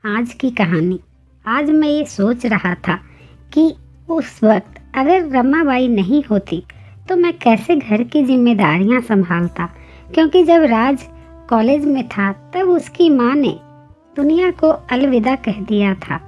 आज की कहानी। आज मैं ये सोच रहा था कि उस वक्त अगर रमाबाई नहीं होती तो मैं कैसे घर की जिम्मेदारियां संभालता, क्योंकि जब राज कॉलेज में था तब उसकी माँ ने दुनिया को अलविदा कह दिया था।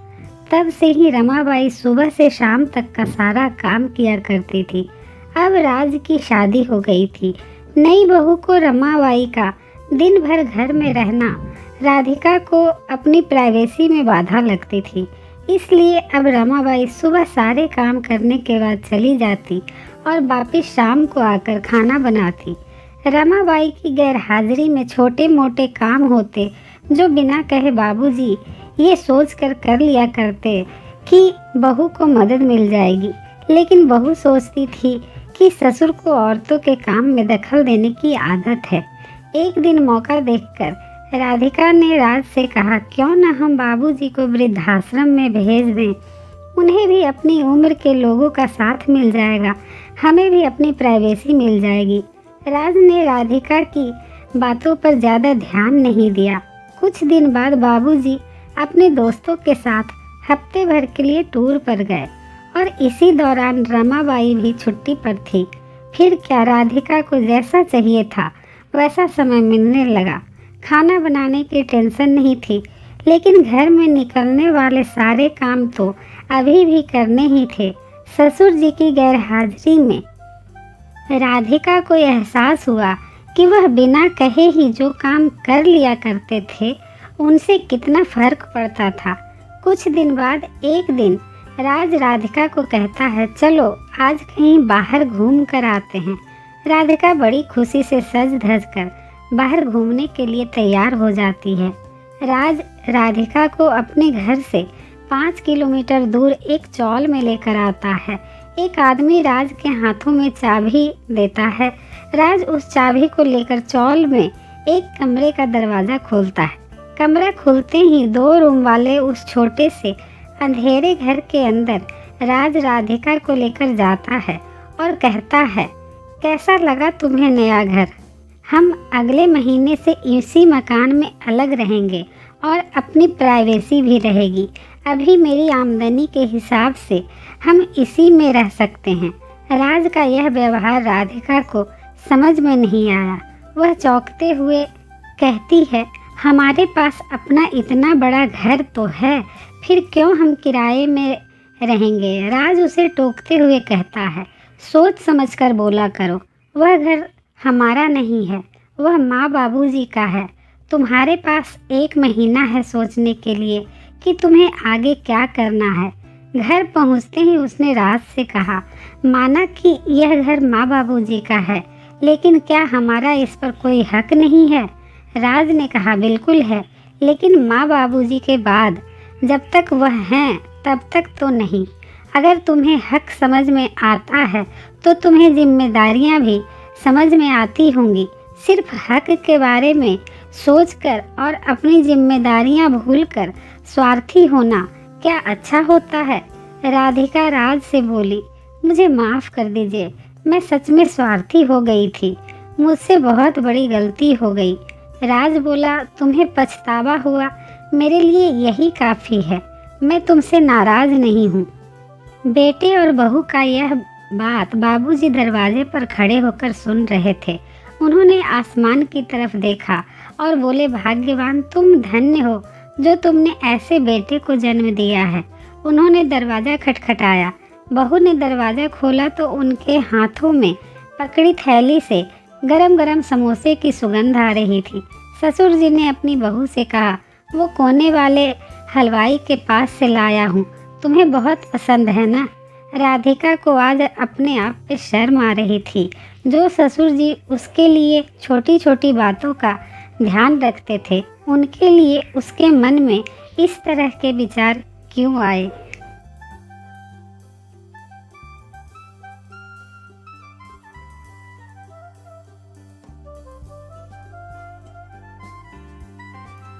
तब से ही रमाबाई सुबह से शाम तक का सारा काम किया करती थी। अब राज की शादी हो गई थी। नई बहू को रमाबाई का दिन भर घर में रहना राधिका को अपनी प्राइवेसी में बाधा लगती थी। इसलिए अब रमाबाई सुबह सारे काम करने के बाद चली जाती और वापिस शाम को आकर खाना बनाती। रमाबाई की गैरहाजिरी में छोटे मोटे काम होते जो बिना कहे बाबूजी ये सोच कर लिया करते कि बहू को मदद मिल जाएगी, लेकिन बहू सोचती थी कि ससुर को औरतों के काम में दखल देने की आदत है। एक दिन मौका देखकर राधिका ने राज से कहा, क्यों न हम बाबूजी को वृद्धाश्रम में भेज दें, उन्हें भी अपनी उम्र के लोगों का साथ मिल जाएगा, हमें भी अपनी प्राइवेसी मिल जाएगी। राज ने राधिका की बातों पर ज़्यादा ध्यान नहीं दिया। कुछ दिन बाद बाबूजी अपने दोस्तों के साथ हफ्ते भर के लिए टूर पर गए और इसी दौरान रमाबाई भी छुट्टी पर थी। फिर क्या, राधिका को जैसा चाहिए था वैसा समय मिलने लगा। खाना बनाने की टेंशन नहीं थी, लेकिन घर में निकलने वाले सारे काम तो अभी भी करने ही थे। ससुर जी की गैरहाजिरी में राधिका को एहसास हुआ कि वह बिना कहे ही जो काम कर लिया करते थे उनसे कितना फर्क पड़ता था। कुछ दिन बाद एक दिन राज राधिका को कहता है, चलो आज कहीं बाहर घूम कर आते हैं। राधिका बड़ी खुशी से सज धज कर बाहर घूमने के लिए तैयार हो जाती है। राज राधिका को अपने घर से 5 किलोमीटर दूर एक चौल में लेकर आता है। एक आदमी राज के हाथों में चाबी देता है। राज उस चाबी को लेकर चौल में एक कमरे का दरवाज़ा खोलता है। कमरा खुलते ही 2 रूम वाले उस छोटे से अंधेरे घर के अंदर राज राधिका को लेकर जाता है और कहता है, कैसा लगा तुम्हें नया घर? हम अगले महीने से इसी मकान में अलग रहेंगे और अपनी प्राइवेसी भी रहेगी। अभी मेरी आमदनी के हिसाब से हम इसी में रह सकते हैं। राज का यह व्यवहार राधिका को समझ में नहीं आया। वह चौंकते हुए कहती है, हमारे पास अपना इतना बड़ा घर तो है, फिर क्यों हम किराए में रहेंगे? राज उसे टोकते हुए कहता है, सोच समझकर बोला करो, वह घर हमारा नहीं है, वह माँ बाबूजी का है। तुम्हारे पास 1 महीना है सोचने के लिए कि तुम्हें आगे क्या करना है। घर पहुँचते ही उसने राज से कहा, माना कि यह घर माँ बाबूजी का है, लेकिन क्या हमारा इस पर कोई हक नहीं है? राज ने कहा, बिल्कुल है, लेकिन माँ बाबूजी के बाद जब तक वह हैं तब तक तो नहीं। अगर तुम्हें हक समझ में आता है तो तुम्हें जिम्मेदारियाँ भी समझ में आती होंगी। सिर्फ हक के बारे में सोचकर और अपनी जिम्मेदारियां भूलकर स्वार्थी होना क्या अच्छा होता है? राधिका राज से बोली, मुझे माफ़ कर दीजिए, मैं सच में स्वार्थी हो गई थी, मुझसे बहुत बड़ी गलती हो गई। राज बोला, तुम्हें पछतावा हुआ, मेरे लिए यही काफ़ी है, मैं तुमसे नाराज़ नहीं हूँ। बेटे और बहू का यह बात बाबूजी दरवाजे पर खड़े होकर सुन रहे थे। उन्होंने आसमान की तरफ देखा और बोले, भाग्यवान तुम धन्य हो जो तुमने ऐसे बेटे को जन्म दिया है। उन्होंने दरवाज़ा खटखटाया। बहू ने दरवाज़ा खोला तो उनके हाथों में पकड़ी थैली से गरम गरम समोसे की सुगंध आ रही थी। ससुर जी ने अपनी बहू से कहा, वो कोने वाले हलवाई के पास से लाया हूँ, तुम्हें बहुत पसंद है ना? राधिका को आज अपने आप पे शर्म आ रही थी। जो ससुर जी उसके लिए छोटी छोटी बातों का ध्यान रखते थे, उनके लिए उसके मन में इस तरह के विचार क्यों आए?